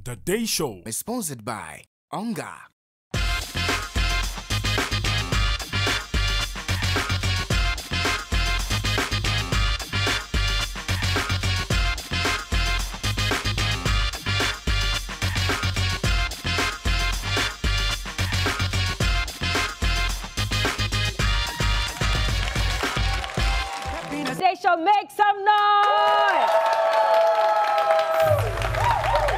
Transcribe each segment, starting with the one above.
The Day Show is sponsored by Onga. Day Show, make some noise!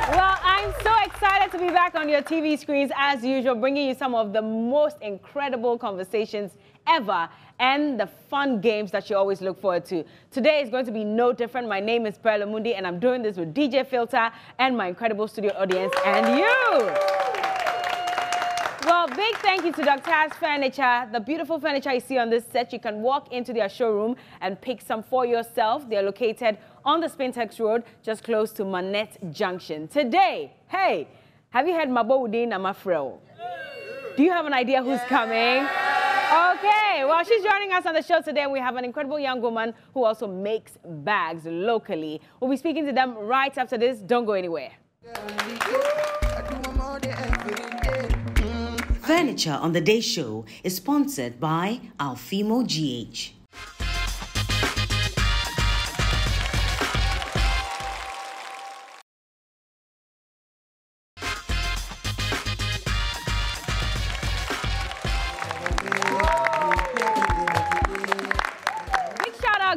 Well, I'm so excited to be back on your TV screens as usual, bringing you some of the most incredible conversations ever and the fun games that you always look forward to. Today is going to be no different. My name is Perla Mundi and I'm doing this with DJ Filter and my incredible studio audience and you. Well, big thank you to Dr. Furniture. The beautiful furniture you see on this set, you can walk into their showroom and pick some for yourself. They're located on the Spintex Road, just close to Manette Junction. Today, hey, have you heard Mabo Udin Amafreo? Do you have an idea who's coming? Okay, well, she's joining us on the show today. We have an incredible young woman who also makes bags locally. We'll be speaking to them right after this. Don't go anywhere. Furniture on the Day Show is sponsored by Alfimo GH.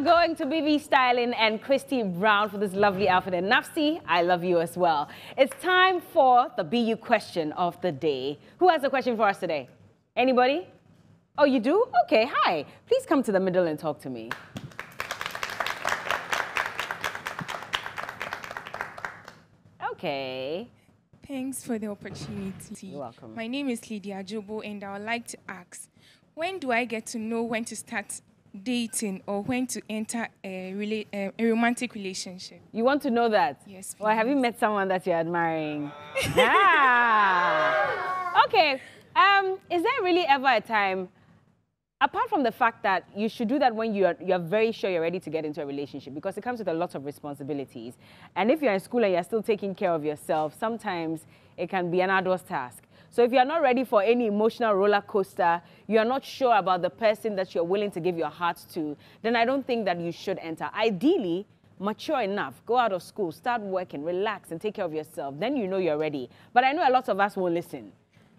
Going to BB Styling and Christy Brown for this lovely outfit. And Nafsi, I love you as well. It's time for the BU question of the day. Who has a question for us today? Anybody? Oh, you do? Okay, hi. Please come to the middle and talk to me. Okay. Thanks for the opportunity. You're welcome. My name is Lydia Jobo and I would like to ask, when do I get to know when to start dating or when to enter a romantic relationship? You want to know that? Yes, please. Well, have you met someone that you're admiring? Ah. Okay. Is there really ever a time, apart from the fact that you should do that when you're very sure you're ready to get into a relationship, because it comes with a lot of responsibilities. And if you're in school and you're still taking care of yourself, sometimes it can be an arduous task. So if you're not ready for any emotional roller coaster, you're not sure about the person that you're willing to give your heart to, then I don't think that you should enter. Ideally, mature enough, go out of school, start working, relax, and take care of yourself. Then you know you're ready. But I know a lot of us won't listen.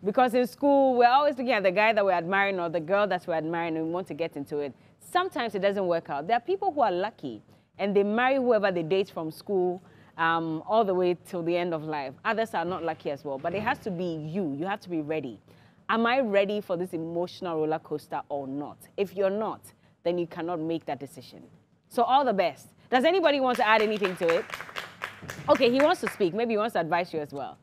Because in school, we're always looking at the guy that we're admiring or the girl that we're admiring and we want to get into it. Sometimes it doesn't work out. There are people who are lucky and they marry whoever they date from school, all the way till the end of life. Others are not lucky as well, but it has to be you. You have to be ready. Am I ready for this emotional roller coaster or not? If you're not, then you cannot make that decision. So all the best. Does anybody want to add anything to it? Okay, he wants to speak. Maybe he wants to advise you as well.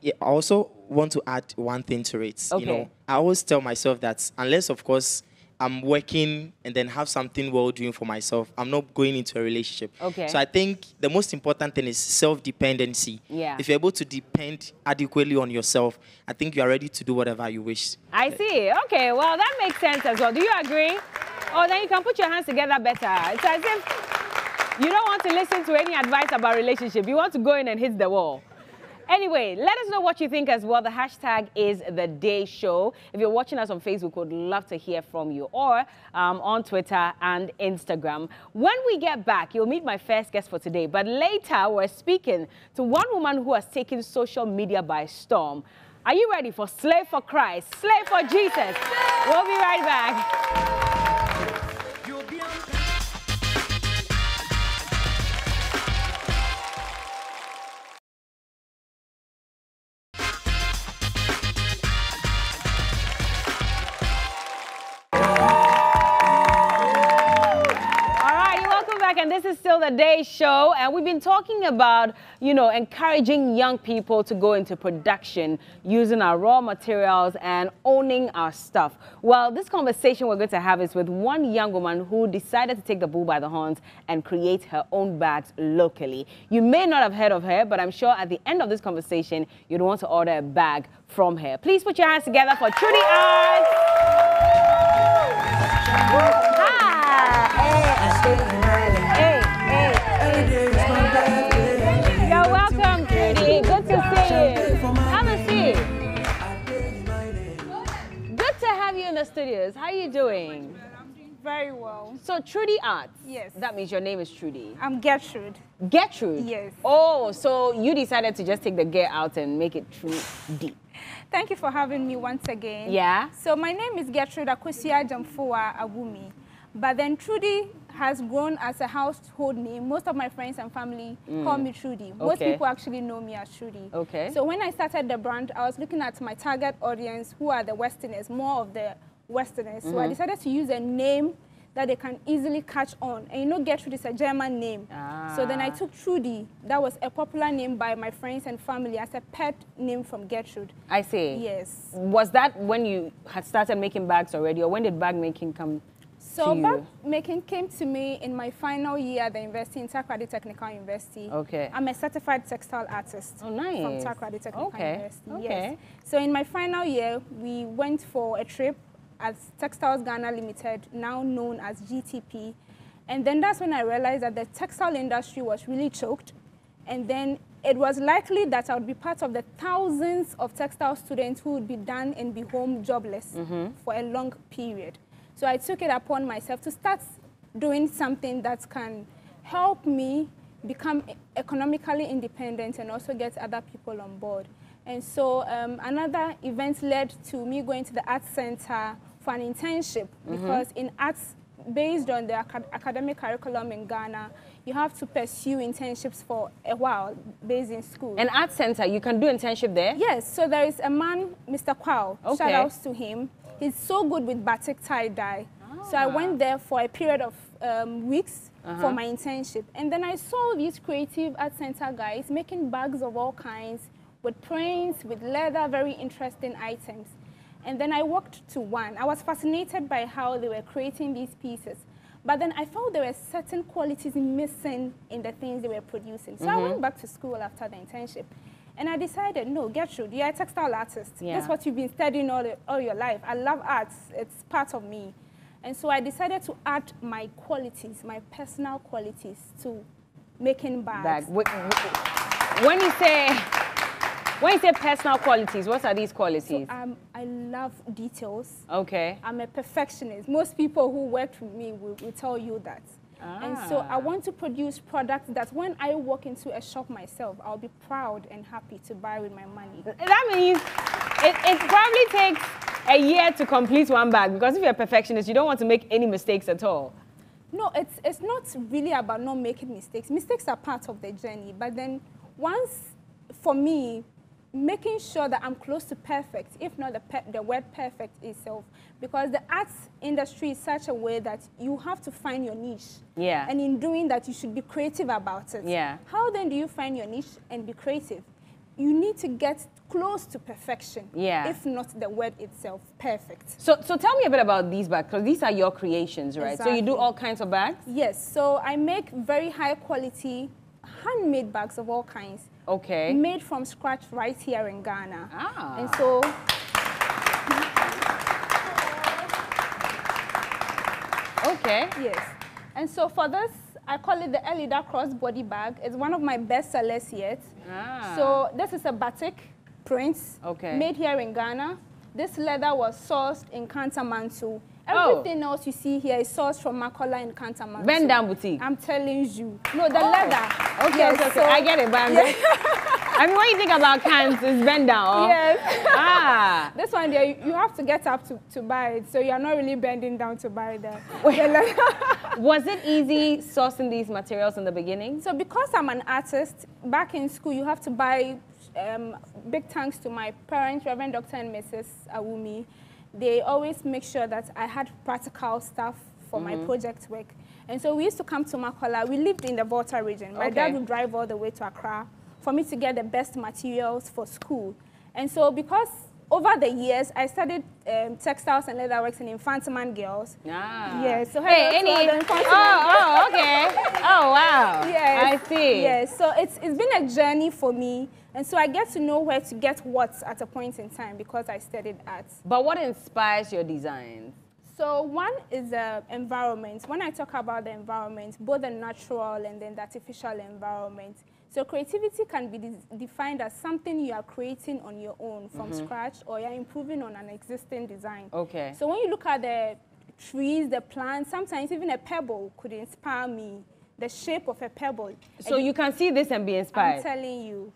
Yeah, I also want to add one thing to it. Okay. You know, I always tell myself that unless, of course, I'm working and then have something well doing for myself, I'm not going into a relationship. Okay. So I think the most important thing is self-dependency. Yeah. If you're able to depend adequately on yourself, I think you are ready to do whatever you wish. I see. Okay, well, that makes sense as well. Do you agree? Oh, then you can put your hands together better. It's as if you don't want to listen to any advice about relationship. You want to go in and hit the wall. Anyway, let us know what you think as well. The hashtag is The Day Show. If you're watching us on Facebook, we'd love to hear from you, or on Twitter and Instagram. When we get back, you'll meet my first guest for today. But later, we're speaking to one woman who has taken social media by storm. Are you ready for Slave for Christ, Slave for Jesus? We'll be right back. And this is still The Day Show, and we've been talking about, you know, encouraging young people to go into production using our raw materials and owning our stuff. Well, this conversation we're going to have is with one young woman who decided to take the bull by the horns and create her own bags locally. You may not have heard of her, but I'm sure at the end of this conversation, you'd want to order a bag from her. Please put your hands together for Trudy Arts. You're welcome, Trudy. Good to see the studios. How are you doing? I'm doing very well. So Trudy Arts. Yes. That means your name is Trudy. I'm Gertrude. Gertrude? Yes. Oh, so you decided to just take the Get out and make it Trudy. Thank you for having me once again. Yeah. So my name is Gertrude Akufo-Addo. But then Trudy has grown as a household name. Most of my friends and family call me Trudy. Most people actually know me as Trudy. Okay. So when I started the brand, I was looking at my target audience, who are the Westerners, more of the Westerners. So I decided to use a name that they can easily catch on. And you know, Gertrude is a German name. So then I took Trudy. That was a popular name by my friends and family as a pet name from Gertrude. I see. Yes. Was that when you had started making bags already, or when did bag making come So to you? bag making came to me in my final year at the university, in Takoradi Technical University. Okay. I'm a certified textile artist. Oh, nice. From Takoradi Technical University. Okay. Yes. So in my final year, we went for a trip as Textiles Ghana Limited, now known as GTP. And then that's when I realized that the textile industry was really choked. And then it was likely that I would be part of the thousands of textile students who would be done and be home jobless for a long period. So I took it upon myself to start doing something that can help me become economically independent and also get other people on board. And so another event led to me going to the Arts Center for an internship, because in arts, based on the academic curriculum in Ghana, you have to pursue internships for a while based in school. An art center, you can do internship there? Yes, so there is a man, Mr. Kwao, Okay. shout outs to him. He's so good with batik tie-dye. So I went there for a period of weeks for my internship. And then I saw these creative art center guys making bags of all kinds, with prints, with leather, very interesting items. And then I walked to one. I was fascinated by how they were creating these pieces. But then I felt there were certain qualities missing in the things they were producing. So I went back to school after the internship. And I decided, no, Gertrude, you're a textile artist. Yeah. That's what you've been studying all your life. I love arts. It's part of me. And so I decided to add my qualities, my personal qualities, to making bags. When you say personal qualities, what are these qualities? So, I love details. Okay. I'm a perfectionist. Most people who work with me will tell you that. And so I want to produce products that when I walk into a shop myself, I'll be proud and happy to buy with my money. That means it probably takes a year to complete one bag, because if you're a perfectionist, you don't want to make any mistakes at all. No, it's not really about not making mistakes. Mistakes are part of the journey. But then once, for me, making sure that I'm close to perfect, if not the word perfect itself, because the arts industry is such a way that you have to find your niche. Yeah. And in doing that, you should be creative about it. Yeah. How then do you find your niche and be creative? You need to get close to perfection. Yeah. If not the word itself, perfect. So tell me a bit about these bags, because these are your creations, right? Exactly. So you do all kinds of bags? Yes. So I make very high quality, handmade bags of all kinds. Okay. Made from scratch right here in Ghana. And so, okay. yes. And so for this, I call it the Elida crossbody bag. It's one of my best sellers yet. So this is a batik print made here in Ghana. This leather was sourced in Kantamanto. Everything else you see here is sourced from Makola in Kantamanto. Bend down boutique. I'm telling you. No, the leather. Okay, yes, okay. I get it, but I mean, when you think about cans, it's bend down. Yes. This one there, you have to get up to buy it, so you're not really bending down to buy the leather. Was it easy sourcing these materials in the beginning? So because I'm an artist, back in school, you have to buy, big thanks to my parents, Reverend Dr. and Mrs. Awumi. They always make sure that I had practical stuff for my project work. And so we used to come to Makola. We lived in the Volta region. My dad would drive all the way to Accra for me to get the best materials for school. And so because over the years, I studied textiles and leatherworks in Infantaman Girls. Yes. So okay. Oh, wow. Yes. I see. Yes. So it's been a journey for me. And so I get to know where to get what at a point in time because I studied arts. But what inspires your designs? So one is the environment. When I talk about the environment, both the natural and then the artificial environment. So creativity can be defined as something you are creating on your own from scratch, or you're improving on an existing design. Okay. So when you look at the trees, the plants, sometimes even a pebble could inspire me, the shape of a pebble. So you can see this and be inspired? I'm telling you.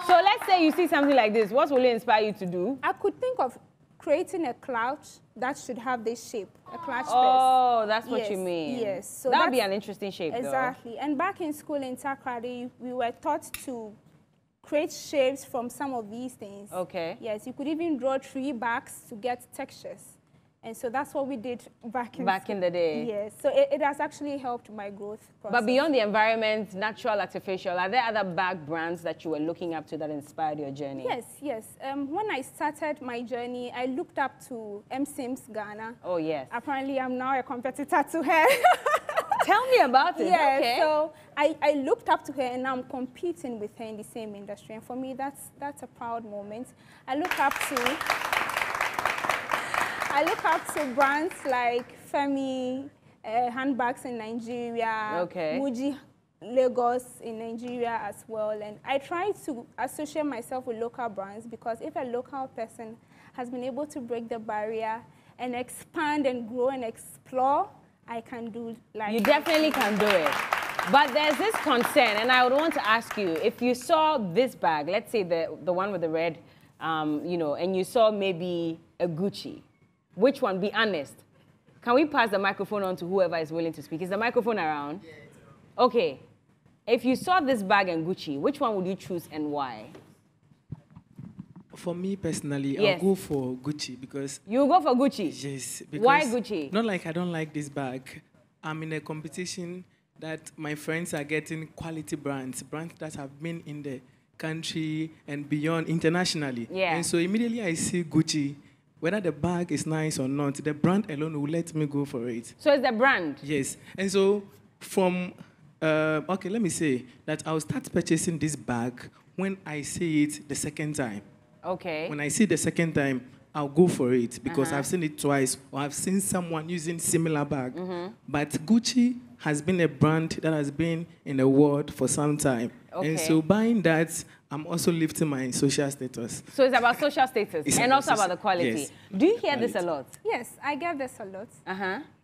So let's say you see something like this. What will it inspire you to do? I could think of creating a cloud that should have this shape, a cloud space. Oh, that's what Yes, you mean. yes. So that would be that's- an interesting shape, Exactly. And back in school in Takrady, we were taught to create shapes from some of these things. Okay. Yes, you could even draw tree barks to get textures. And so that's what we did back in the day. Yes, so it has actually helped my growth process. But beyond the environment, natural, artificial, are there other bag brands that you were looking up to that inspired your journey? Yes, yes. When I started my journey, I looked up to M. Sims Ghana. Oh, yes. Apparently, I'm now a competitor to her. Tell me about it. Yeah, Okay. so I looked up to her, and I'm competing with her in the same industry. And for me, that's a proud moment. I look up to brands like Femi handbags in Nigeria, Okay. Muji Lagos in Nigeria as well. And I try to associate myself with local brands, because if a local person has been able to break the barrier and expand and grow and explore, I can do like You definitely can do it. But there's this concern, and I would want to ask you, if you saw this bag, let's say the one with the red, you know, and you saw maybe a Gucci, which one? Be honest. Can we pass the microphone on to whoever is willing to speak? Is the microphone around? Okay. If you saw this bag and Gucci, which one would you choose and why? For me personally, Yes. I'll go for Gucci because... You go for Gucci? Yes. Because Why Gucci? Not like I don't like this bag. I'm in a competition that my friends are getting quality brands that have been in the country and beyond internationally. Yeah. And so immediately I see Gucci, whether the bag is nice or not, the brand alone will let me go for it. So it's the brand? Yes. And so from, okay, let me say that I'll start purchasing this bag when I see it the second time. Okay. When I see the second time, I'll go for it because I've seen it twice, or I've seen someone using similar bag. But Gucci has been a brand that has been in the world for some time. Okay. And so buying that, I'm also lifting my social status. So it's about social status It's and about also about the quality. yes. Do you hear this a lot? Yes, I get this a lot.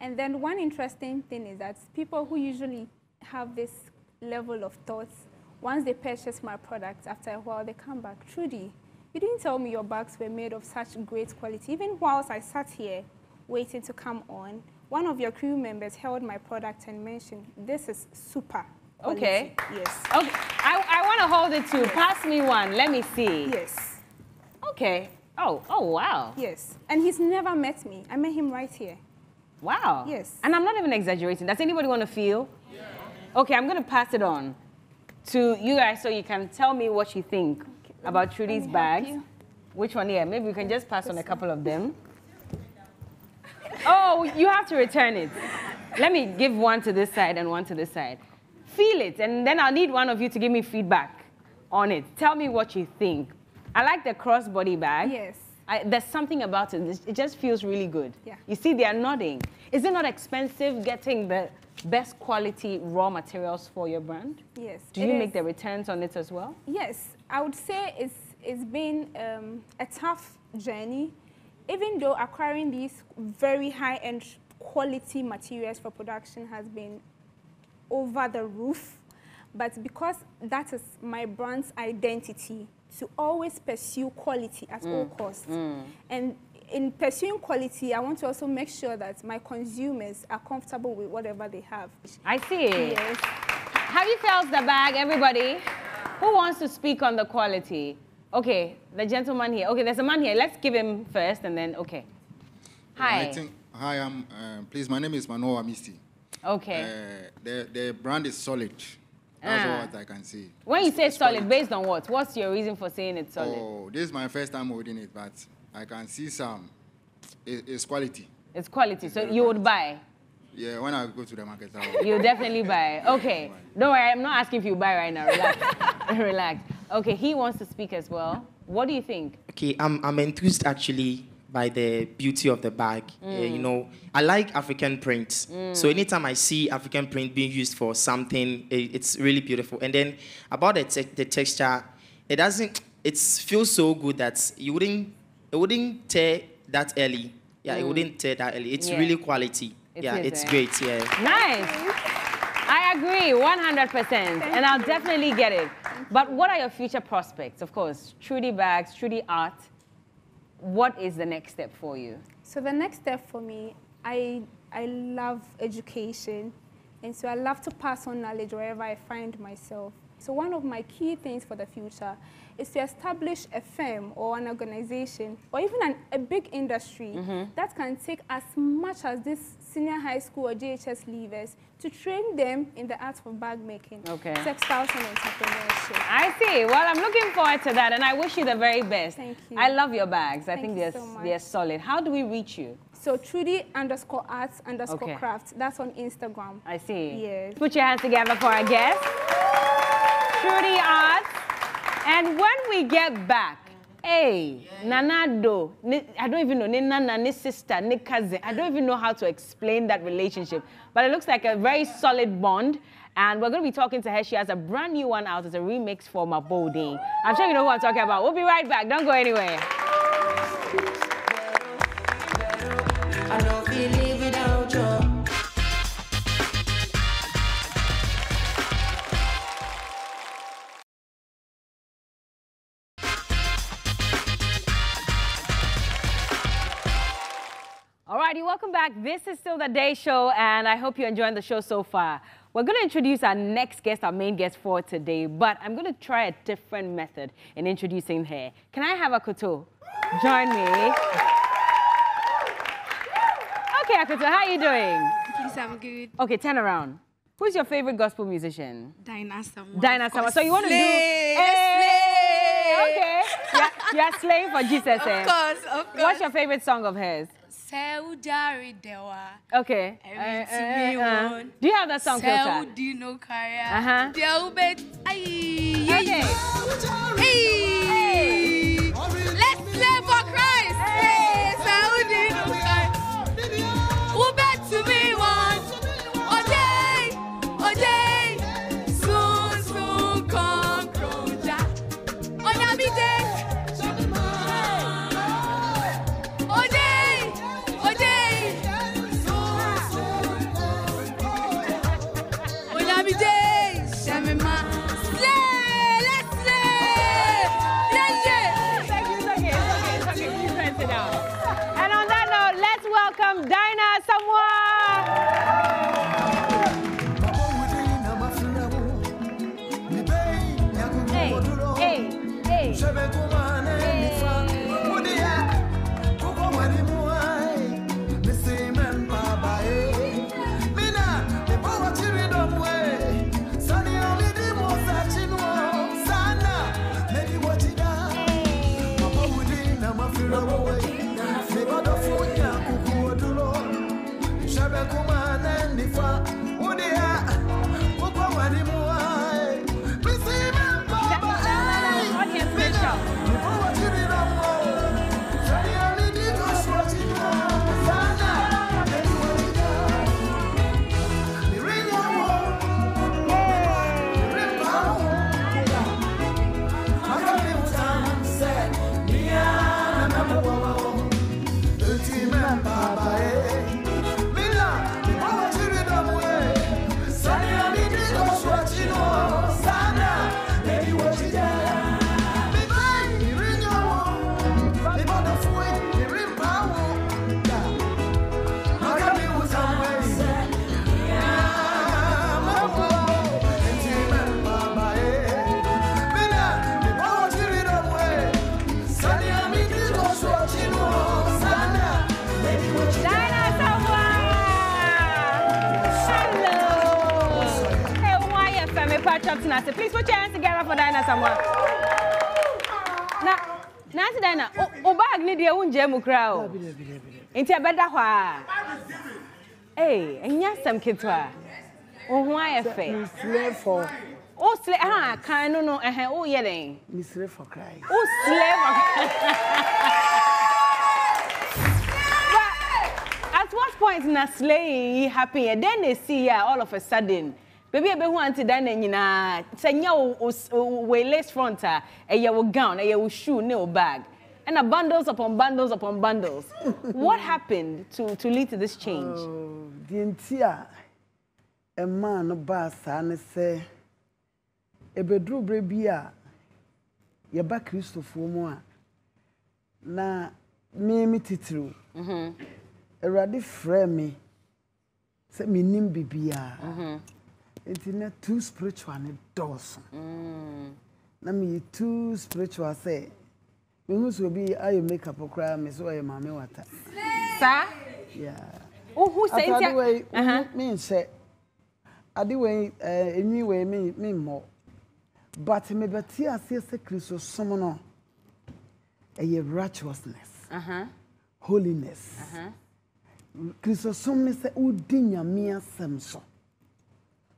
And then one interesting thing is that people who usually have this level of thoughts, once they purchase my products, after a while they come back, Trudy, you didn't tell me your bags were made of such great quality. Even whilst I sat here waiting to come on, one of your crew members held my product and mentioned, this is super quality. Okay. Yes. Okay. I want to hold it too. Pass me one. Let me see. Yes. Okay. Oh, wow. Yes. And he's never met me. I met him right here. Wow. Yes. And I'm not even exaggerating. Does anybody want to feel? Yeah. Okay, I'm going to pass it on to you guys so you can tell me what you think about Trudy's bags. Which one here? Maybe we can just pass on a couple of them. Oh, you have to return it. Let me give one to this side and one to this side. Feel it, and then I'll need one of you to give me feedback on it. Tell me what you think. I like the crossbody bag. Yes. There's something about it. It just feels really good. Yeah. You see, they are nodding. Is it not expensive getting the best quality raw materials for your brand? Yes. Do you make the returns on it as well? Yes. I would say it's been a tough journey. Even though acquiring these very high-end quality materials for production has been over the roof, but because that is my brand's identity, to always pursue quality at all costs. And in pursuing quality, I want to also make sure that my consumers are comfortable with whatever they have. I see. Yes. Have you felt the bag, everybody? Who wants to speak on the quality? Okay, the gentleman here. Okay, there's a man here. Let's give him first and then, okay. Hi. Hi, please, my name is Manoa Misty. Okay. The brand is solid. That's what I can see. When you say solid, based on what? What's your reason for saying it's solid? Oh, this is my first time holding it, but I can see it's quality. It's quality, so you would buy? Yeah, when I go to the market, You definitely buy. Okay. Don't worry, I'm not asking if you buy right now. Relax. Relax. Okay, he wants to speak as well. What do you think? Okay, I'm enthused actually by the beauty of the bag. You know, I like African print. So anytime I see African print being used for something, it's really beautiful. And then about the texture, it feels so good that it wouldn't tear that early. Yeah, it wouldn't tear that early. It's really quality. It's great. Yeah. Nice. I agree, 100%, and I'll definitely get it. But what are your future prospects? Of course, Trudy Bags, Trudy Art. What is the next step for you? So the next step for me, I love education, and so I love to pass on knowledge wherever I find myself. So one of my key things for the future is to establish a firm or an organization or even a big industry that can take as much as this senior high school or JHS leavers to train them in the art of bag making, textiles and entrepreneurship. I see. Well, I'm looking forward to that, and I wish you the very best. Thank you. I love your bags. I think they're solid. How do we reach you? So Trudy_arts_craft. That's on Instagram. I see. Yes. Put your hands together for our guest, Trudy Arts. And when we get back, hey, Nanado, I don't even know, ni Nana, ni sister, ni cousin. I don't even know how to explain that relationship. But it looks like a very solid bond. And we're going to be talking to her. She has a brand new one out as a remix for Maboding. I'm sure you know who I'm talking about. We'll be right back. Don't go anywhere. I don't feel live without you. Alrighty, welcome back. This is still the Day Show, and I hope you're enjoying the show so far. We're going to introduce our next guest, our main guest for today, but I'm going to try a different method in introducing her. Can I have Akoto join me? Okay, Akoto, how are you doing? Please, I'm good. Okay, turn around. Who's your favorite gospel musician? Asamoah. Asamoah. So you want to do... Hey! Okay. You're slaying for Jesus, eh? Of course. What's your favorite song of hers? Okay. Do you have that song, Filter? Okay. Hey! Let's slay for Christ! Hey! Who bet to me one? Oday, soon come closer. Onamide. And on that note, let's welcome Asamoah. Hey. Please put your hands together for Asamoah. Now, Dina, oh, bag need your own gem crowd. Into a better one. Hey, and yes, some kids were. Oh, why a face? For oh, slave, kind of no, oh, yelling. Miss for Christ. Oh, slave. point na slaying happy and then they see all of a sudden baby who anti dan nyina senya we lace front a your gown a shoe nail bag and a bundles upon bundles upon bundles. What happened to lead to this change? The entire a man no basa and say e bedru brebia ye ba Christopher mo na me titru erade frame me say me nim bibia internet too spiritual and doors na me too spiritual say me who be I make up okra me so I mama water sir yeah who say it me say adiwe anyway me more but me beti ase say Christ some no a righteousness holiness Christ some me say udinya me asem so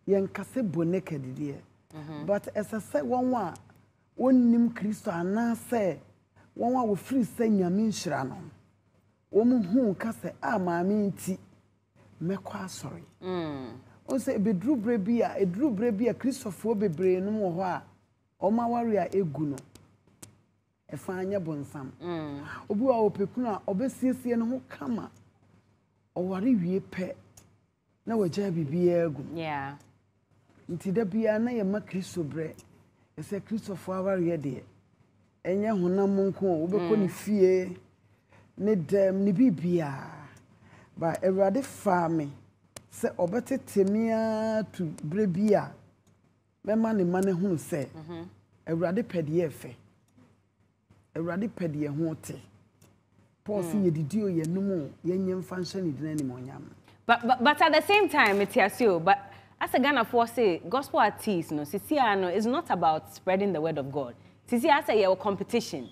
yen kase boneke didie but as I say one nim Christ ana say one wo free say nyame nhira no wo mu hu kase amaami nti mekwa sorry o say bedru brebia edru brebia Christopher bebre no mo ho a o ma ware a egu no e fa anya bonsam obi wa opekunu a obesiesie no ho kama o ware wie pe na waja bibia egu yeah nti da bia na ye ma Christo bre e say Christopher ware de enye honam nko obekọ ni fie ne dem ni bibia ba Ewurade fa me se obetetemia tu brebia mema ne mane hunu se Ewurade pede efe Ewurade pede ho te Paul si yedidi o ye numu ye nyem function ni dinani monyam but at the same time it's here but as a Ghana for say gospel artists no sisia is not about spreading the word of God. Sisia say your competition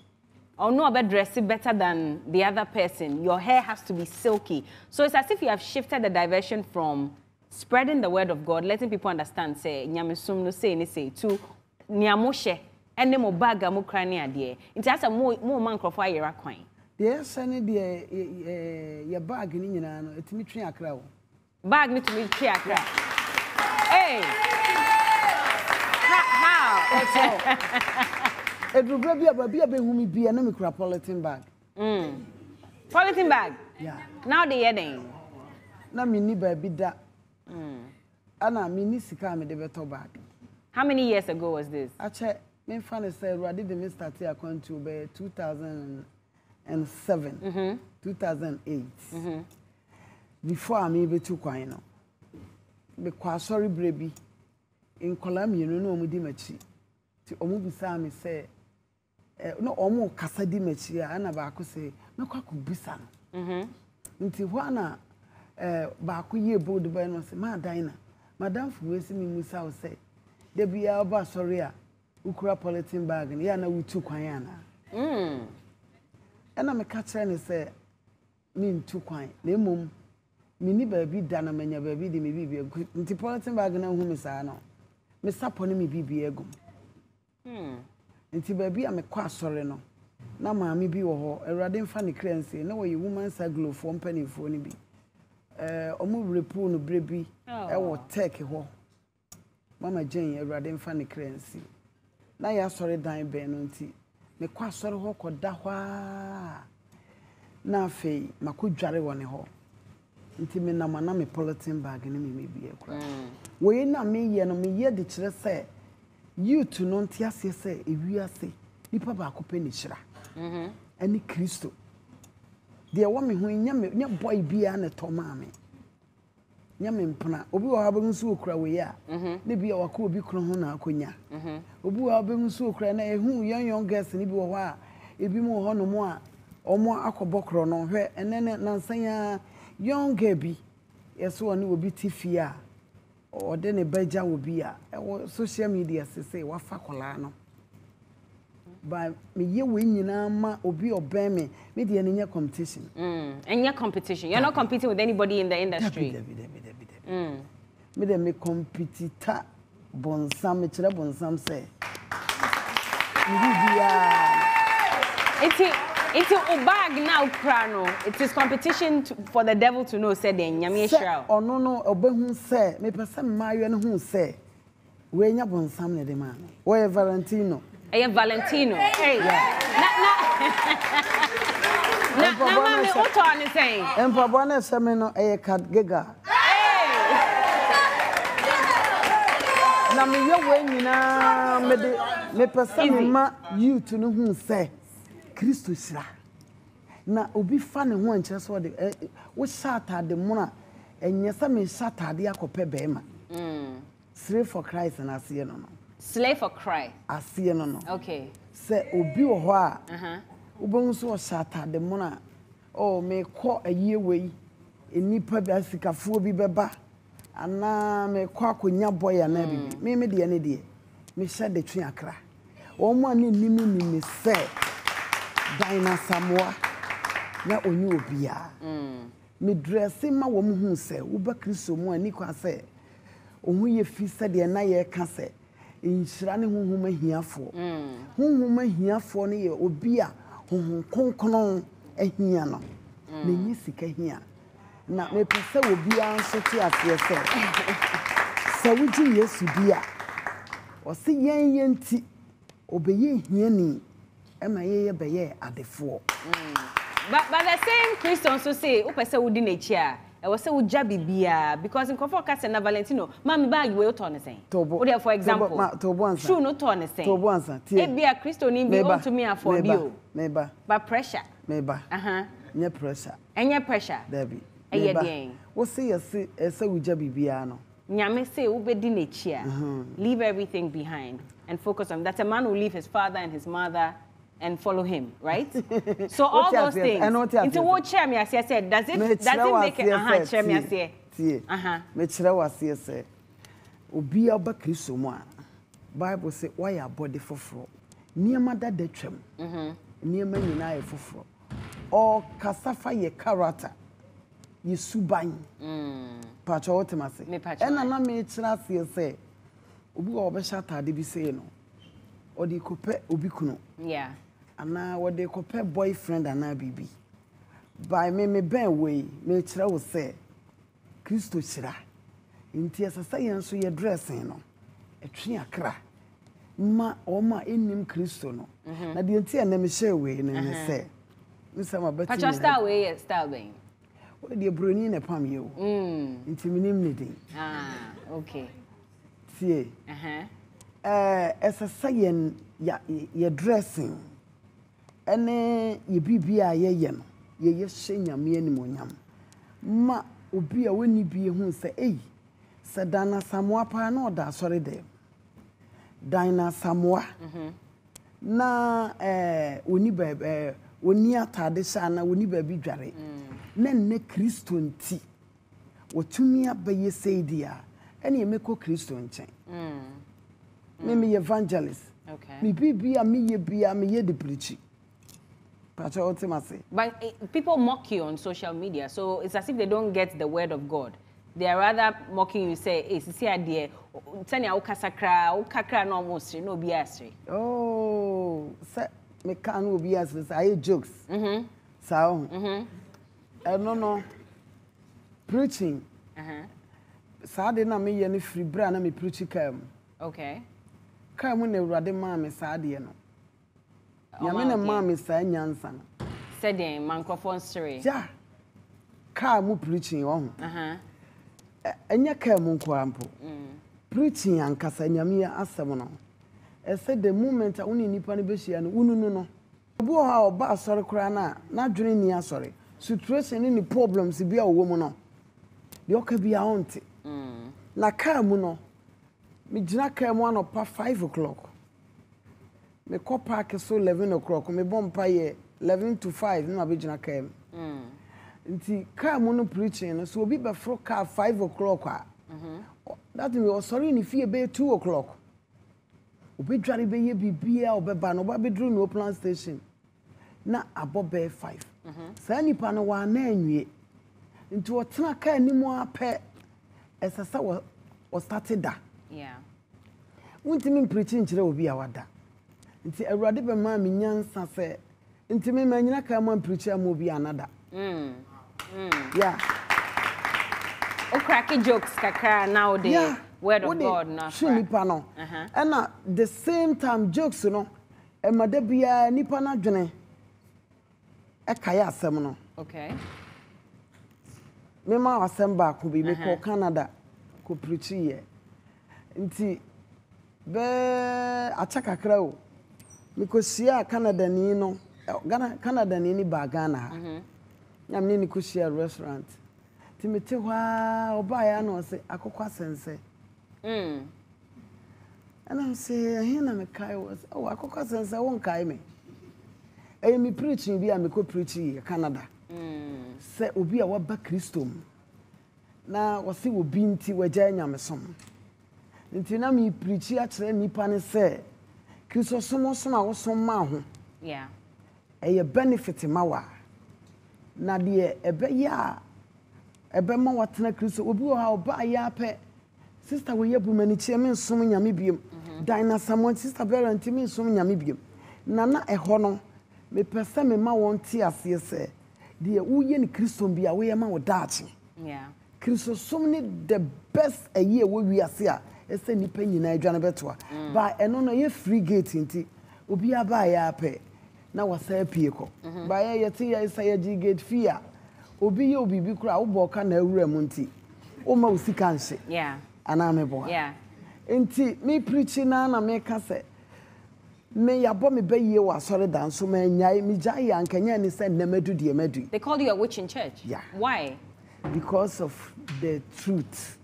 or no about dressing better than the other person. Your hair has to be silky. So it's as if you have shifted the diversion from spreading the word of God, letting people understand, say, nyamesum no say, to nyamoshe, and nemo baga mo krani adie. It's as a more man crofwa yera coin. Yes, I need your bag in Indiana, it's me tree akra. Bag me to me tree akra. Hey! How? Edru brebia babia be humi bia na me kura polythene bag. Polythene bag? Yeah. Now the heading. Na me ni ba bi da. Ana me ni sika me de beto bag. How many years ago was this? Ache me fan say Ruadi de me start account to be 2007. 2008. Before me be too kwan no. Be kwa sorry brebi. In Colombia no mo di machi. Ti omo bisa me say no omo kasa di machi a na ba ko say me kwa ko bisa no. Nti ho na ba ko ye bold ba no say ma dan na madam fu we si me musa o say de bia ba sorry a ukura polythene bag na ya na wutu kwan ana. Ena me ka kire ne say me ntu kwan na emom me ni ba bi da na manya ba bi de me bibia nti polythene bag na hu me sa no me sapo ne me bibia egum. Nti ba bi a me kwa sore no na maami bi wo ho Ewurade mfa ne krense na wo ye woman saglo fo mpanifo ne bi omo repu no brebi e wo tech ho mama Jane Ewurade mfa ne krense na ya sore dan ben no nti me kwa sore ho koda hwa na afei makodware wo ne ho nti me na mana me polythene bag ne me bi ekura wo ye na me ye no me ye de kire se you to non tiase se ewiase nipa ba ko peni hira ani Kristo de wo me ho nya boy bia na to maame nya me mpana obi wo ha ba nsu okura we ya ne bia wako obi kro ho na akonya obi wo ba nsu okura na ehu young girls ne bi wo ha ebi mu ho no mo a omo akobokro no hwe enene nansanya young girl bi yeso oni obi tifia o de ne baja obi a social media say wafa kola no ba me ye we nyina ma obi oben me de anya competition anya competition you're not competing with anybody in the industry me de me competitor bonsam me kire bonsam say bibia It's a bag now, Krano. It is competition for the devil to know, said the Nyame Shroud. Oh, no, Obehun say, me person Mario and who say, when you want some de man. Where Valentino? Hey, Valentino. Hey, na mama, what are you saying? And for one semino, a cat giga. Na me ye when na me person ma you to know who say Christo sira. Na obi fa ne ho anche so de wo shata de mona enye sa me shata de akope be ma. Slave for Christ na asiye no no. Slave for Christ. Asiye no no. Okay. Say obi wo ho a. Ubon so shata de mona. Oh me ko aye we enipa bi asikafuo bi beba. Ana me kwa konya boy ana bibi me de ne de me hye de twe akra o mo ani nimi se dina Asamoah na onye obia me dress ma wo mu hu se wo ba Kristo mu ani kwa se ohu ye fi se de na ye ka se inhira ne huhuma hiafo huhuma hiafo ne ye obia huhun konkono ahia no na nyi sika hia na me pese obi anso ti afie se wuji Yesu bia o se yen yenti obeye hiani ema ye beye adefo but the same Christian so say o pese wudi na chi a e wo se wuja bibia because in comfort case na Valentino mami bag we to ne sen o there for example shoe no to ne sen to bonsa tie e bia Christo ni bi on to me afford you meba but pressure meba nye pressure enye pressure Debbie eye den wo se yesi ese wuja bibia no nyame say wo bedi na chi a leave everything behind and focus on that. A man will leave his father and his mother and follow him, right? So all those things. Into what chair me as I said, does it make it chair me as I me chira wase say obi oba Kristo mu a Bible say why your body foforo niema da twam niema nyina ye foforo o kasafa ye character ye suban pacho otemase ena na me chira say obi wo be shatade bi say no odi kope obi kuno ana wode kope boyfriend ana bibi by me ben we me chira wo say Kristo chira nti asasa yen so ye dressing no etwe akra ma o ma enim Kristo no na de nti na me share we na me say me sama beti Pacho style we style ben we de broni na pam ye o nti minim ne din okay tie asasa yen ye dressing ene ye bibia ye ye no ye shenyame animonyam ma obi a woni bie hu se se Dina Asamoah pa na oda sori de Dina Asamoah na oni ba oni atade sha na oni ba bi dware na ne Kristo nti wotumi abaye seidia ene emeko Kristo nchen me evangelist me bibia me ye bia me ye de preach. But people mock you on social media, so it's as if they don't get the word of God. They are rather mocking you, say, hey, see idea, tell you kakra no almost no be asri. Oh, me can be asri. I jokes. So, no preaching. Saturday na me ye free bra na me preach kam. Okay. Kam na urade ma me Saturday no. Yame na mama sa nyansa no. Said in microphone story. Ja. Car mu preaching on. Enya car mu nkwampo. Preaching ankasa nyame asem no. E said the moment a woni nipa no behia no ununu no. Obi o ha oba asori kra na dwene ni asori. Situation ni problems bia wo mu no. De oka bia onte. Na car mu no. Me gina car mu anopa 5 o'clock. Me ko park so 11 o'clock me bompa ye 11 to 5 na be gina car nti car mu no preaching no so obi be fro car 5 o'clock that means we sorry ni fie be 2 o'clock obi dware be ye bibia obeba no ba be dru no plan station na abo be 5 sa nipa no wa na anwie nti wo tena car ni mu ape esasa wo started da wonti me preaching kire obi a wada nti awurade be ma me nyansa se Nti me manyina ka man preacher mo bi another. Yeah. O cracky jokes kakra now the word of God na. Nipa no. And the same time jokes no. E made bia nipa na dwene. E kaya asem no. Okay. Me ma asem ba ko bi me ko Canada ko preach here. Nti be acha kakra o. Me ko sia Canada ni no. Canada ni ba Ghana. Nyam ni ko sia restaurant. Ti me te hwa oba ya no se akokwa sense. And I say here na me kai was oh akokwa sense won kai me. E me preaching bi a me ko preach here Canada. Se obi a waba Kristo na wose obi nti wagya nyamesom. Nti na me preach a kire nipa ne se Kristo somo a wosom ma ho. Yeah. E benefit mawa. Na de ebe ya ebe ma watena Kristo obi o ha oba ya pe sister we yebu mani chie me nsom nyame biem. Dina Asamoah sister Bella nti me nsom nyame biem. Na eho no me pese me ma won ti ase se de uye ni Kristo bia we ma wo daachi. Yeah. Kristo som ni the best a year we ase a ese nipa nyina adwane betoa. Ba eno no ye free gate nti obi aba ya pe na wasa pie ko. Ba ye yeti ya isa ya gate fee obi ye obi bi kura wo boka na awura mu nti o ma usika nse. Yeah. Ana me boa. Yeah. Nti me preaching na me ka se me ya bo me be ye wa sori dan so me nyai me jai ankanya ni se na madu de madu. They call you a witch in church? Yeah. Why? Because of the truth.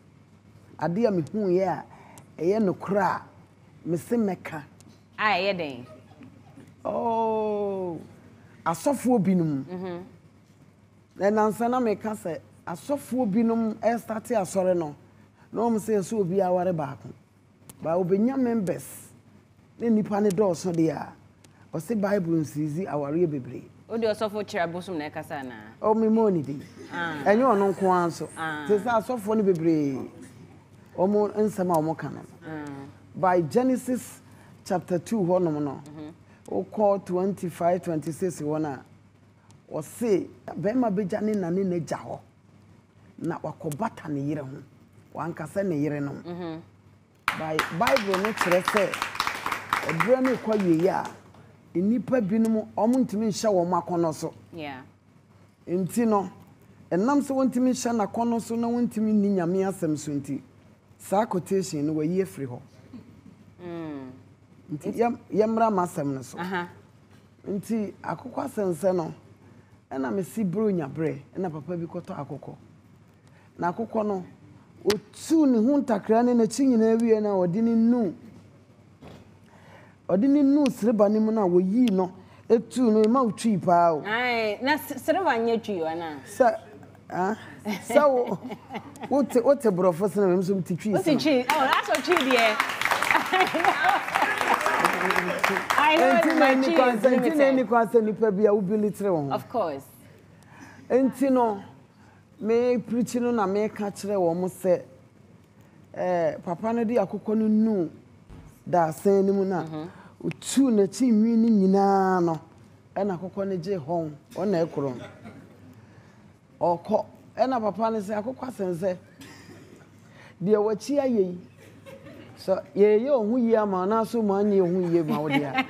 Ade a me hu ye a eye no kra me se meka. Ah, ye den. Oh. Asofo binum. Na nansa na me ka se asofo binum e start asore no. No me say so obi aware baako. Ba obenya members. Ne nipa ne do so de a. O se Bible nsizi aware bebre. O de osofo kira bosum na ekasa na. O me money dey. Enye ono nko anso. Te say asofo ne bebre. Omo nsema omo kana. By Genesis chapter 2 honom no. O call 25-26 wona. O say be ma beja ne na ne na gya ho. Na wakobata ne yire ho. Wankasa ne yire no. By Bible no kire say ebra ne kwa wiye a enipa binom omuntimi nhya wo makono so. Yeah. Enti no enam so wontimi nhya na kono so na wontimi ni nyame asem so enti sa quotation no wayi afri ho. Enti yemra masem no so. Enti akokwa sense no ena me si bro nya bre ena papa bi koto akokọ na akokọ no otu ni hu ntakra ne na chinyina awie na odini nu sreba ni mu na woyi no etu no ma utwi pa o ai na sreba nya twi wana sa so wote brofo se na me so titwi so titwi oh that's what twi there I know my ni kwase ni pa bia ubilitre wo. Of course. Enti no me preaching no na me ka kire wo mo se papa no di akokọ no nu da san ni mu na otu na chi nwi ni nyina no e na akokọ no je hon o na ekoro okọ e na papa no se akokọ sense de wachi ayi so ye ohun yi ama na so ma anye ohun yi ma wo dia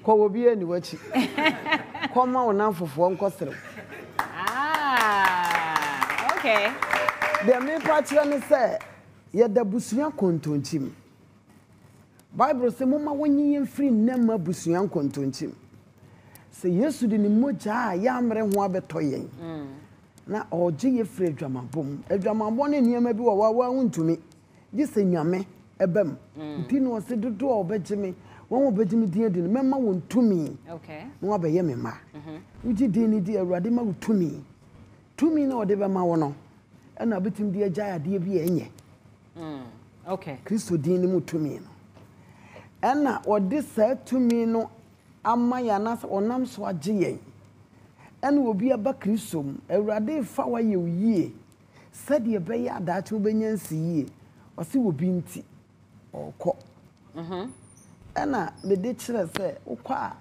ko wo bi ani wachi ko ma wo na fofo nkosere okay de me patira ne se ye da busua kontonchim Bible say mama wonyi yemfiri nema busua kontonchim se Yesu de ni moja a ya amre ho abeto yen na oje ye firi adwamabom ne niam bi wo wa huntumi gi se nyame ebem nti no se dodo obegime won obegime din adi mema wontumi okay no abeye mema uji din ni di awurade ma wotumi tumi na ode be ma wo no na betim di agya ade bi enye okay Kristo din ni mutumi no na ode sa tumi no ama ya na onam so agye yen ena obi aba Kristo awurade fa wa ye yie sade be ya adaache obenya nsi yie ose obi nti okọ ena me de kire se ukwa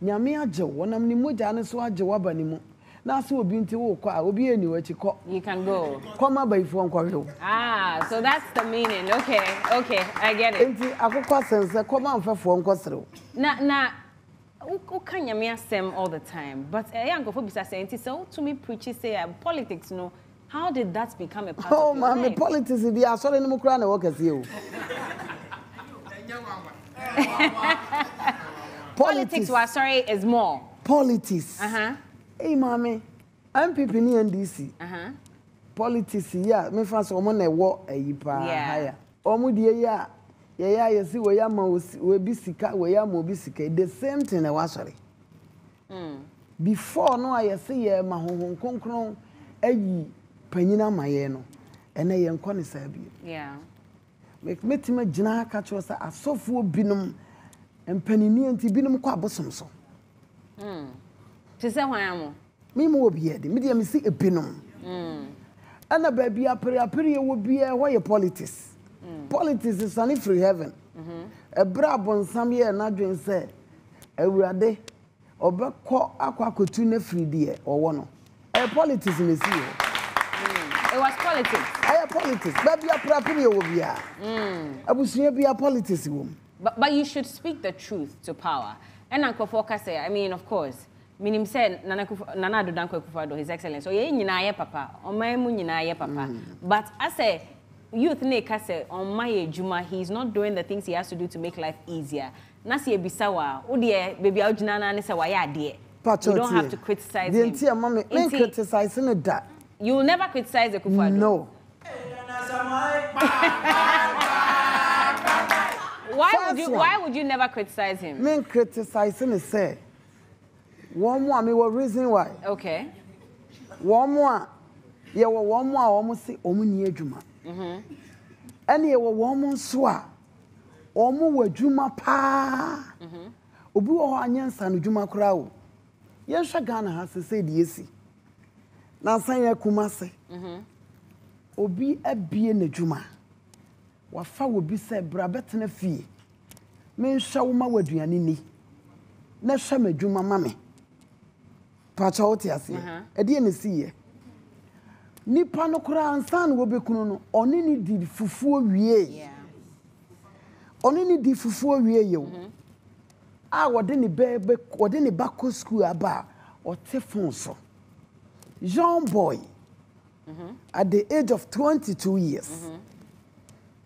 nyame agye wonam ni moja ne so agye waba ni mu na so obi nti wo kwa obi eni wachi ko you can go come by phone kwa hwe so that's the meaning. Okay, I get it. nti akokwa sense come amfafo nkosrew na uka nyame asem all the time, but yankofo bisa say nti so to me preach say politics no. How did that become a part of your life? Oh, politics is the sorry no kura na work as you. Politics was sorry is more. Politics. Hey, mommy, I'm MPP ni NDC. Politics, yeah, me fans omo na wo ayipa haya. Omo die ya yesi we ya ma we bisika we ya ma obisika the same thing na wa sorry. Before no ayese ye ma honhon konkron ayi panyina maye no ene ye nkɔ ne sabi. Yeah. Metima gina ka cho sa asofo binom empanini anti binom kɔ abosom so. Te se hwan amo? Me mo obi ede, me dia me si ebinom. Ana ba bia apere wo bia wo ye politics. Politics is sunny free heaven. Ebra bonsam ye na dwen se awurade obekɔ akwakotu na free die owo no. Politics me see. It was politics. Politics. Baby apere wo bia. Abusuya bia politics wo. But you should speak the truth to power. And Uncle Foka say, I mean, of course, minim said Nana Addo Akufo-Addo, His Excellency. So ye nyina ye papa, on my mu nyina ye papa. But I say, youth ne kase on my ejuma, he's not doing the things he has to do to make life easier. Nasi e bisawa, udie baby aujina na ne se wa ya de. You don't have to criticize him. Me criticizing that. You will never criticize Akufo-Addo. No. Why would you never criticize him? Me criticizing is say one more me what reason why. Okay. One more. Yeah, one more almost say omu ni adwuma. And ye one more swa. Omu wa adwuma pa. Obi wo anyansa no adwuma kora wo. Ye hwa Ghana ha se say die si. Na san ya kumase. Obi abie na adwuma. Wafa wo bi se bra betena fie. Me hwa wo ma waduane ni. Na hwa madwuma ma me. Pacha oti ase. E de ne siye. Nipa no kura ansan wo bekunu no oni ni di fufuo wie. Oni ni di fufuo wie yo. Wode ni bebe wode ni bako school aba o te fon so. Young boy. At the age of 22 years.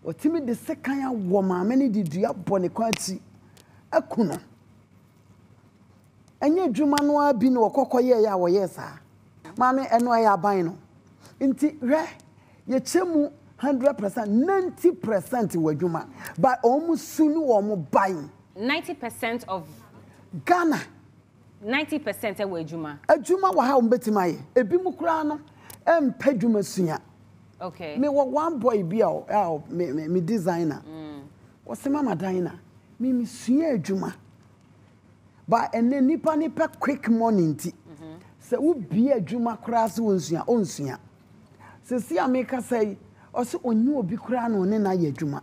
Otimi the second woman many did dua bone kwati akuno. Enye dwuma no abi no okokoye ya wo yesa. Mame eno ya ban no. Nti hwe ye chemu 100% 90% wadwuma but omusu ni wo mo ban 90% of Ghana 90% wadwuma adwuma wa ha ombetima ye ebi mu kura no empa dwuma sunya. Okay. Me one boy be me designer. What's the mama diner? Me suya juma. But and then nipa quick morning tea. So we be a juma crass onsuya. So see I make her say, also on you be crown on na ye juma.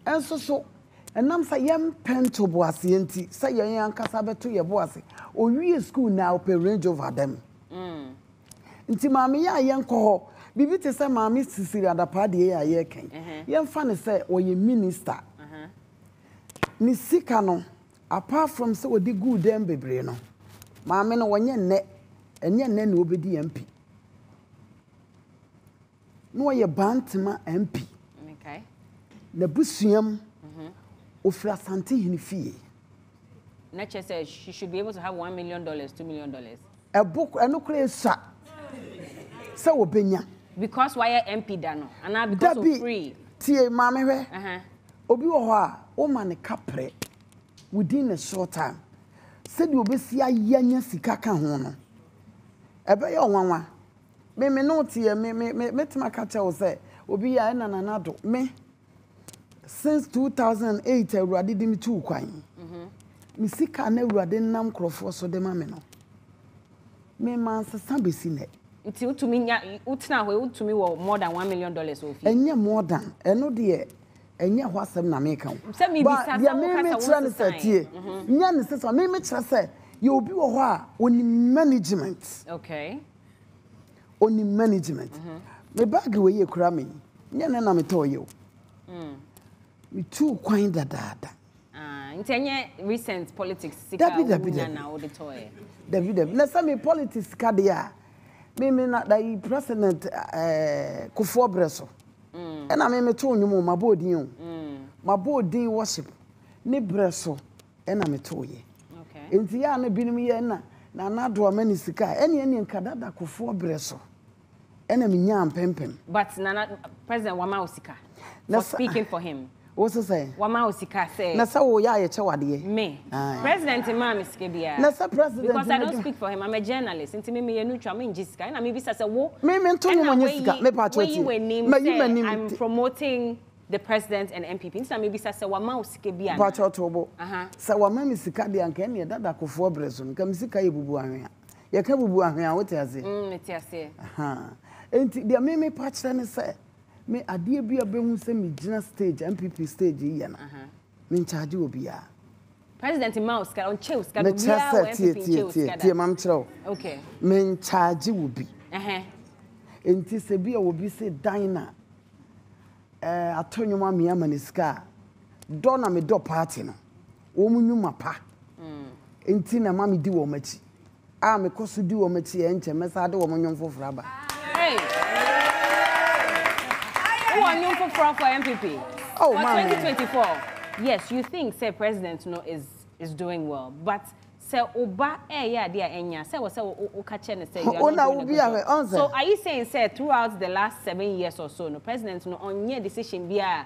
And so and I'm say yam pen to boasienti, say young casabe to your bossy. Or we school now pay range over them. Inti mami ya yanko. Bibi te say mami sisiri adapa de ya ye ken. Yemfa ne say oye minister. Ni sika no apart from say odi good dem bebre no. Mami no wonye nne enye nne na obedi MP. No oye bantama MP. Okay. Na busuam ofra sante hini fie. Nature says she should be able to have $1 million, $2 million. A book enokre sa. Say obenya. Because why MP dano? And now because of free. Tie mama hwe. Obi wo ho a wo ma ne kapre within a short time. Said you obesi ayanya sika ka ho no. Ebe ye onwanwa. Me no tie me tima ka che wo say obi ya na nanado me since 2008 awurade di mi tu kwan. Me sika na awurade nam krofo so de ma me no. Me man sesa besi ne. Until to me, utna we to me more than $1 million of fee. Enye more than eno de Enye ho asem na meka wo. Say me bisa so me try ne satie. Nya ne se so me try say ye obi wo ho a oni management. Okay. Oni management. Me bag we ye kura me. Nya na me to ye o. Me too kwan dada. Intenye recent politics sika na auditory. David, na say me politics ka dia. Me na da president Akufo-Addo so. Na me to nyumo mabodin o. Mabodin worship. Ni breso na me to ye. Okay. Enti ya na binim ye na do amani sika. Ene nkadada Akufo-Addo so. Na me nya ampempem. But Nana President Wama Osika for speaking for him. What's he say? Wama Osika say. Na sa wo ya ye chewade. Me. President Imam Skebia. Na sa president because I don't speak for him. I'm a journalist. Inti me ye nu twa me ngisika. Na me bisa say wo. Me nto nyumo nyisika. Me pa choti. I'm promoting the president and MPP. Inti me bisa say Wama Skebia. Pa choti obo. Sa Wama mi sika de anka ne dada Akufo-Addo so. Nka mi sika ye bubu ahwe. Ye ka bubu ahwe a wote ase. Meti ase. Enti dia me pa chire ne say me adie bia behu se me gina stage MPP stage yi na me charge obi a president mouse ka on chew ska bia MPP chew ska tie mam chiro okay me charge obi enti se bia obi se dina atonyoma me amaniska do na me do party no wo munyuma pa enti na mami di wo machi a me koso di wo machi e nche me sa de wo munyomfo fraba for MPP. Oh, for 2024. Yes, you think say president is doing well, but say oba ya dia enya say we say o ka che ne say you are not doing well. So are you saying say throughout the last 7 years or so no president no onye decision bia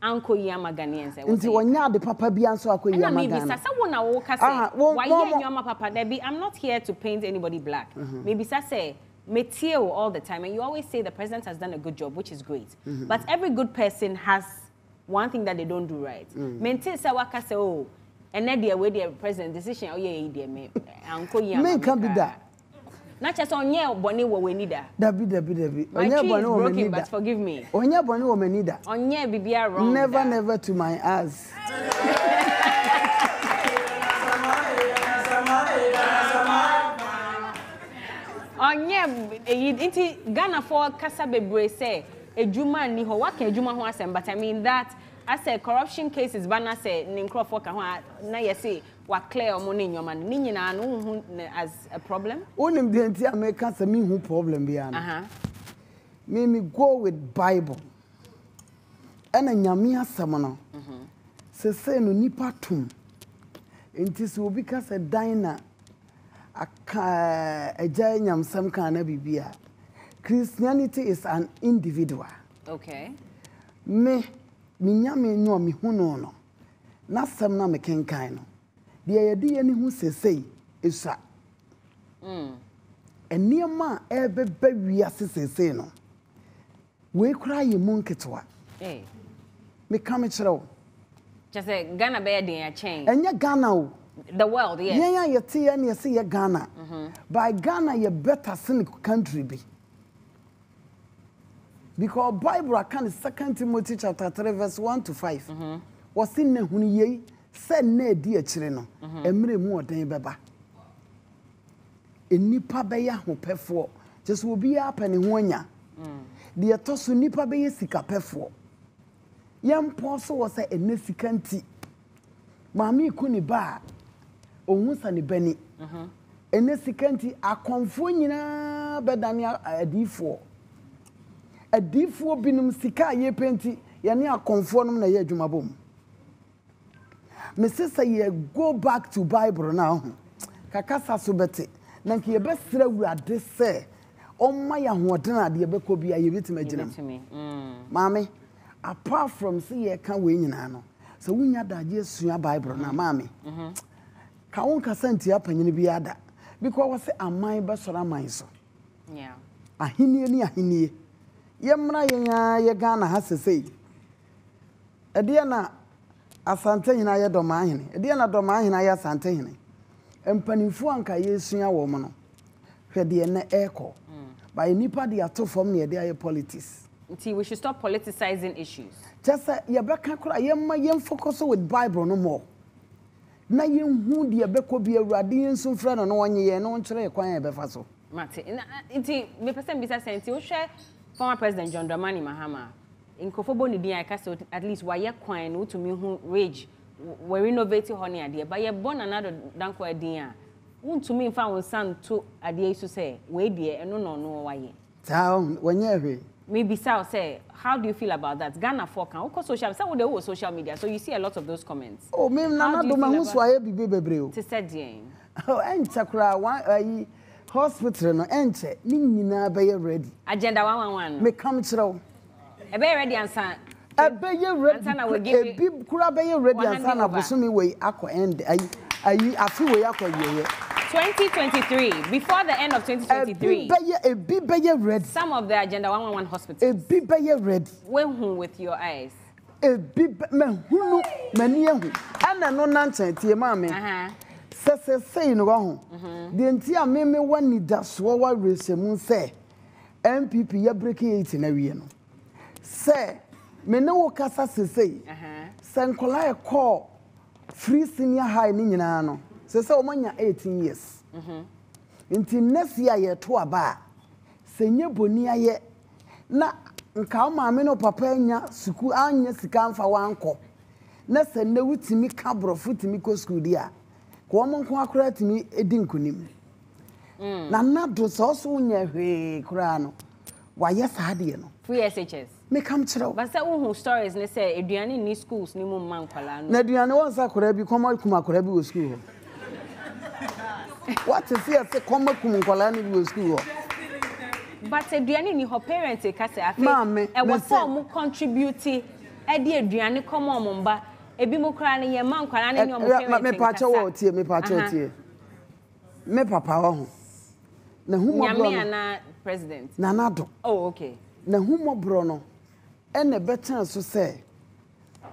anko yama Ghanaians say nti onya de papa bia nso akoyi yama Ghana. Maybe say wo na wo ka say why yama papa there be I'm not here to paint anybody black. Maybe say Meteo all the time, and you always say the president has done a good job, which is great. But every good person has one thing that they don't do right. Maintain say waka say oh, and then the way the president decision oh yeah dear me uncle yam. Me can be that. Not just on yeah boni wo we need that. Dabi. Onye boni wo me need that. But forgive me. Onye boni wo me need that. Onye bibia wrong. Never to my ass. Inti Ghana for kasa bebre say ejuma ni ho waka ejuma ho asem but I mean that I say corruption cases bana say ninkro for ka ho na ye say wa clear omo ni nyoma ni nyina no as a problem onim de nti America say me hu problem bia na me go with Bible ana nyame asem no se no nipa tum nti so obi ka say dina Christianity is an individual. Okay. Me nyame no me hu no na sam na me kenkan no de yede ye ni hu sesei esa eniema ebeba wiase sesei no we kura ye munketwa me kam kire wo just say Ghana be dey a change enya Ghana o the world, yes. Yeah, you see, and you see, Ghana. By Ghana, you better cynical country be. Because Bible account is 2 Timothy chapter 3 verse 1 to 5. Was in the huni said ne dear chireno, emre more than beba. In nipa beya who pay for, just will be up and in one ya. The atosu nipa beya sika pay for. Young Posso was a nesicanti. Mami kuni ba. Onwusa ni beni ene sikanti akonfo nyina bedania adifo binum sika ye penti ye ne akonfo nom na ye adwumabom me sesa ye go back to Bible now kakasa so bete na nke ye besra wurade se omma ya hoden ade ye bekọ bia ye betima ginam mami apart from say ye kan we nyina no so wunya daje sua Bible na mami ka won kasanti apanyini bi ada because we say amai be sora man so yeah ahenie ni ahenie ye mra ye Ghana ha sesei ede na asante hina ye doma ahene ede na doma ahene ye asante hene empanimfu anka ye sua wo mo no hwede na eko ba nipa de atofom na ye de aye politics we should stop politicizing issues Just yɛbɛka kora yɛn focus with Bible no more. Na yɛnhu de yɛbɛkɔ bi Awurade yɛnso frɛ no wɔnyɛ yɛn no nkyerɛ kwan yɛbɛfa so. Mate, nti me person bisa senti wo hwɛ former President John Dramani Mahama. Nkofo bo ne din aka so at least why kwan no to me hu rage we renovate honey ade ba ye born another danko adin a wontumi mfa won san to ade isu say we de eno no waye ta wonye hwe maybe say how do you feel about that Ghana for kan wo social say wo dey social media so you see a lot of those comments oh me nana do ma hu so aye bibe bebre o te said yen oh encha kura wan hospital no enche ni nyina be ready agenda 111 me come kire ebe ready ansa ebe ye ready ebi kura be ye ready ansa na bosomi we akọ end ayi afi we akọ yeye 2023 before the end of 2023 ebi be ye ready some of the agenda 111 hospitals ebi be ye ready when who with your eyes ebi me hunu mani ehu ana no nanchen tie ma me say no ho de nti a me wani da so wa resemu say MPP ya break 8 na wie no say me ne wo kasa sesei say nkola e call free senior high ni nyina no say o manya 18 years nti next year ye to aba say nye boni aye na nka o maame no papa anya suku anya sika mfa wanko na say ne wutimi ka brofo timi ko school dia ko mo nko akora timi edi nkunim na nado so so nya hwe kura no wa yes ade no free SHS me come chiro but say who stories ne say eduane ni schools ni mo man kwala no na eduane won sa kora bi kuma kora bi wo school what is here say kuma kwala ni bi wo school but eduane ni her parents e ka say afi e wo so mo contribute e de eduane come mo mba ebi mo kra ne ye man kwala ne ni o mo parents me pa wo tie me pa tie me papa wo ho na hu mo bro na president na nado oh okay na hu mo bro no ene betan so say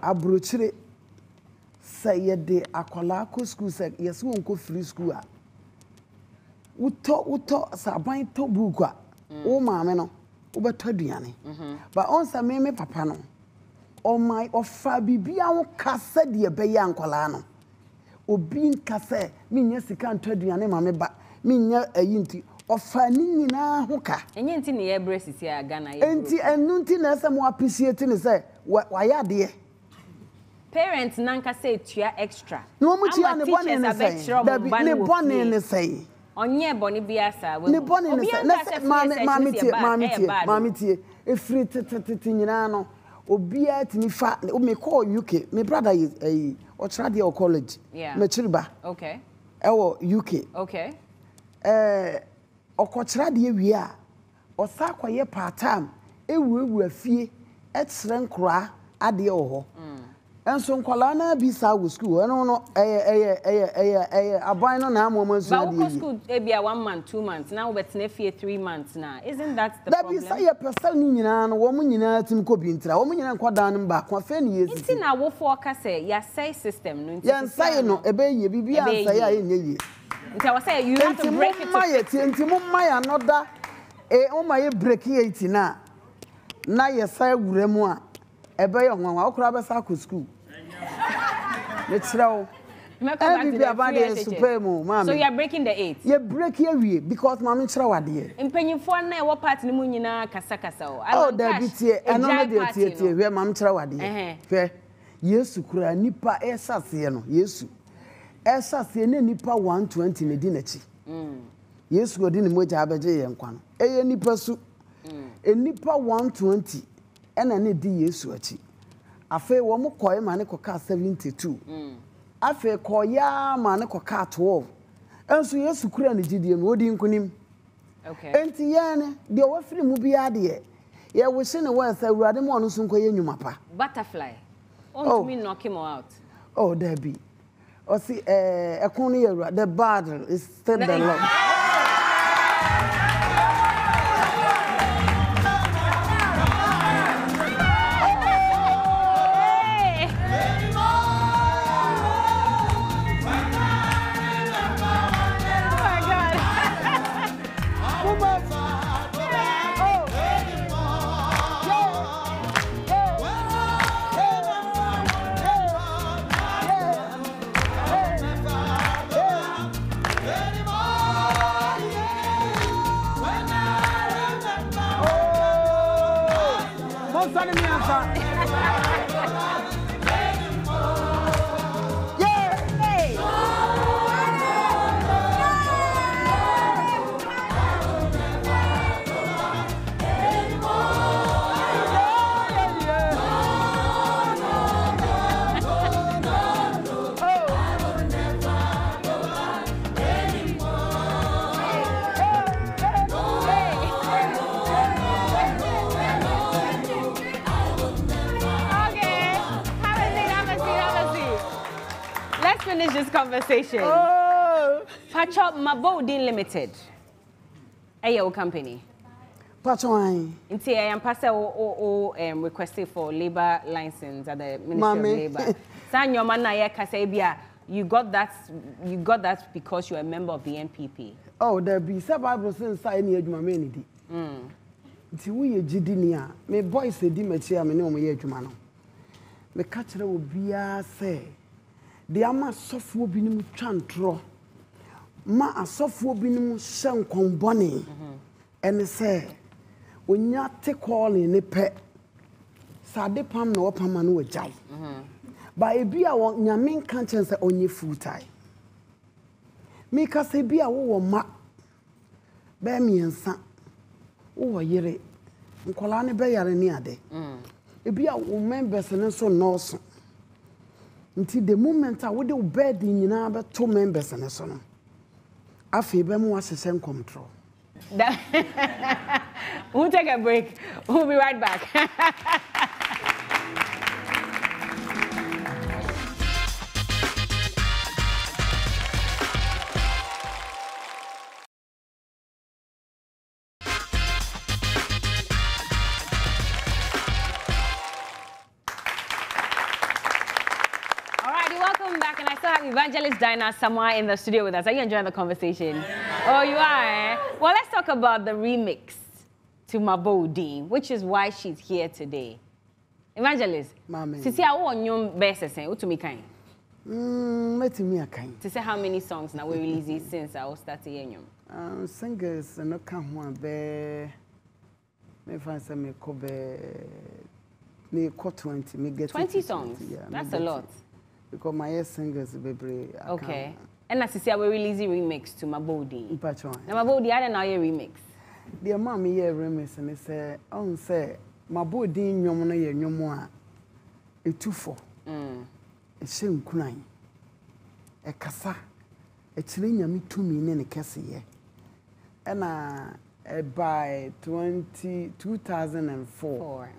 abrochire say ye de akola ko school say yes won ko free school a uto saban to book a o maame no wo beto aduane but on sa me papa no o my ofa bibia wo kasa de be ya ankola no obi nkasa me nya sika nto aduane maame ba me nya ayinti ofa ni nyina ho ka enye nti ne ye bresi a Ghana ye enti enu nti na se mo appreciate ne se wa ya de parents nanka say tua extra no mo tia ne bone ne se ne bone ne se onye bone bia sa we ne bone ne se na se mama tie efri tete nyina no obi atini fa me call UK me brother is o trade o college me chiriba okay ewo UK okay okochira de wie a osa akoye part time ewuewu afie etre nkora ade wo ho enso nkwala na bi sa wo school eno no aban no na amoma so ade but school e bia 1 month 2 months now we betena fie 3 months now isn't that the problem that be say person ni nyina no wo mu nyina tim ko bi ntra wo mu nyina nkwadan no ba kwa fe ne yesi nti na wo fo ka say ya say system no nti ya say no ebe ye bibia say ya enye ye nti I was say you have to break it to nti mo my another o my break it na ye say wuremu a ebe ye nwanwa okura be sa ko school me tirawo so you are breaking the 8 you break your way because mama tirawo ade mpanyimfo na e wo part ni mu nyina kasa o oh da bitie eno na de tie hwe mama tirawo ade hwe Yesu kura nipa esase no Yesu esase ne nipa 120 ne di nachi Yesu odi ne moja abeje ye nkwa no eye nipa su nipa 120 ena ne di Yesu achi afa wo mo koye ma ne koka 72 afa koya ma ne koka 12 enso Yesu kura ne gidie no odi nkunim okay enti ye ne de wo firi mu bia de ye wo hye ne wo sa awurade mo no so nkoye nyuma pa butterfly on me knock him out oh there be o see ekunu the battle is still the Lord this conversation. Oh. Pacho Mabodin Limited. Ayo company. Pacho ai. Inti I am passer o requested for labor license at the Ministry of Labor. San your man na ye kasebia. You got that because you're a member of the NPP. Oh, there be some Bible says I need my menidi. Nti wo ye gidi ni a me boys edi machi a me ne o ye adwuma no. Me ka kire wo bia se de ama sofo binim twantro ma asofo binim hye nkonbone ene se onya te calling ne pe sade pam na opama no wajai ba ebi a nyame kan chen se onye full time me ka se bi a wo ma be miensa wo yere nkola ne be yare ni ade ebi a wo members ne so nurse until the moment I would bed in another 2 members and so on. I feel them was the same control. We'll take a break. We'll be right back. Evangelist Dinah Asamoah in the studio with us. Are you enjoying the conversation? Oh, you are, eh? Well, let's talk about the remix to Mabodin, which is why she's here today. Evangelist, Sisi, I want your best to say, what to me kind? Let me a kind. To say how many songs now we release since I started hearing you? Singers no come one be. Me find some me cover. Me cut 20. Me get 20 songs. Yeah, that's a lot. Because my singers baby. Okay. And as you say, we release a remix to Mabodin. Now Mabodin, I don't know your remix. Dear mommy, yeah, remix and they say, oh, say Mabodin, you wanna hear no more. A 2-4. A shame crying. A cassa. A chilling me 2 million a cassie. And by 2004.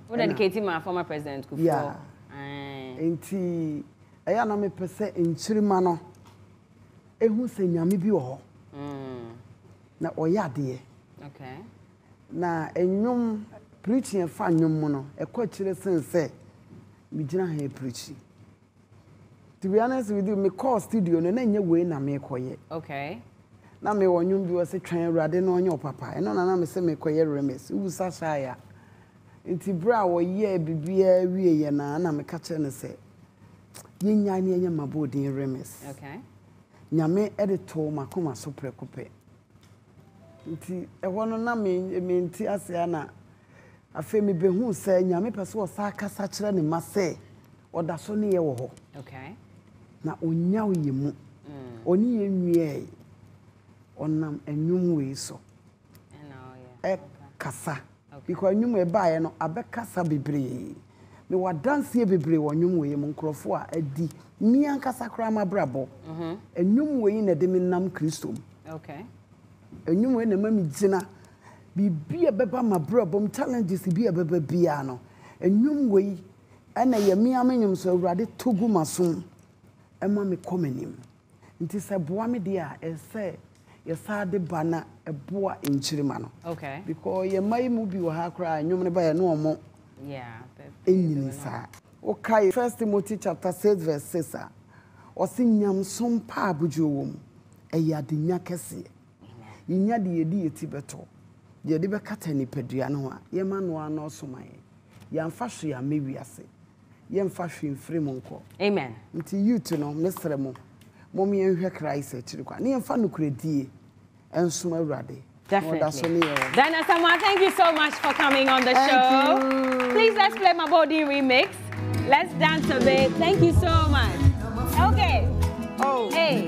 What dedicated my former president? Yeah. Enti aya na me pese enchirima no ehu se nyame bi wo ho na oyade okay na enwum preaching fa nwum no ekwa chire sense me gina ha preach. To be honest with you, me call studio no na nya we na me koye okay na me wonwum bi wo se twan awrade no onye opapa eno na me se me koye remes usa shaya nti bra wo ye bibia wie ye na me ka kire ne se yenya ni enya Mabodin remes okay nyame edito makoma so prekope nti eho no na me nti ase na afa mi behu se nyame pese wo sa kasa kire ne mase oda so ne ye wo ho okay na onya wo ye mu oni ye nwie onam enwum we so kasa because nyum e baaye no abekasa bebre me wadanse bebre wonyum we mu nkrofo a adi mi ankasa kra ma brabo enyum we na de me nam Kristo okay enyum we na ma mi gina bibia beba ma brabo challenges bia beba bia no enyum we ana ye mi amenyum so awrade togu masom e ma me komenim nti se boa me dia e se yesa de bana eboa enchirima no okay because ye mai mu bi wo ha kra nwom ne ba ye no omo yeah enyini sa okay 1 Timothy chapter 6 verse 6 osi nyamsom pa abuju wom eyade nya kese yinya de yedi yeti beto de de bekata ni padua no a ye ma no ano somaye ya mfa hwe ya mewiase ye mfa hwe mfiri mu nko amen nti youth no mesre mu mom ye hwe Christ akiri kwa ne mfa no kuredie ensum awrade. Definitely. Dinah Asamoah, thank you so much for coming on the show. Please, let's play Mabodin remix. Let's dance a bit. Thank you so much. Okay. Oh. Hey.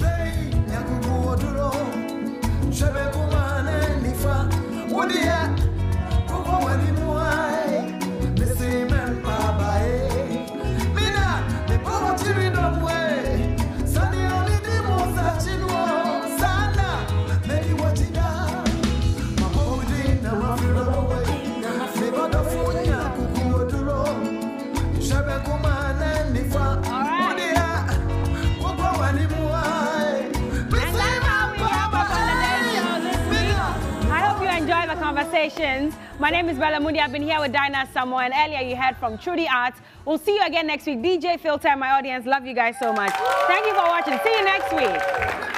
Conversations. My name is Bella Mundi. I've been here with Dinah Asamoah, and earlier you heard from Trudy Art. We'll see you again next week. DJ Filter, my audience, love you guys so much. Thank you for watching. See you next week.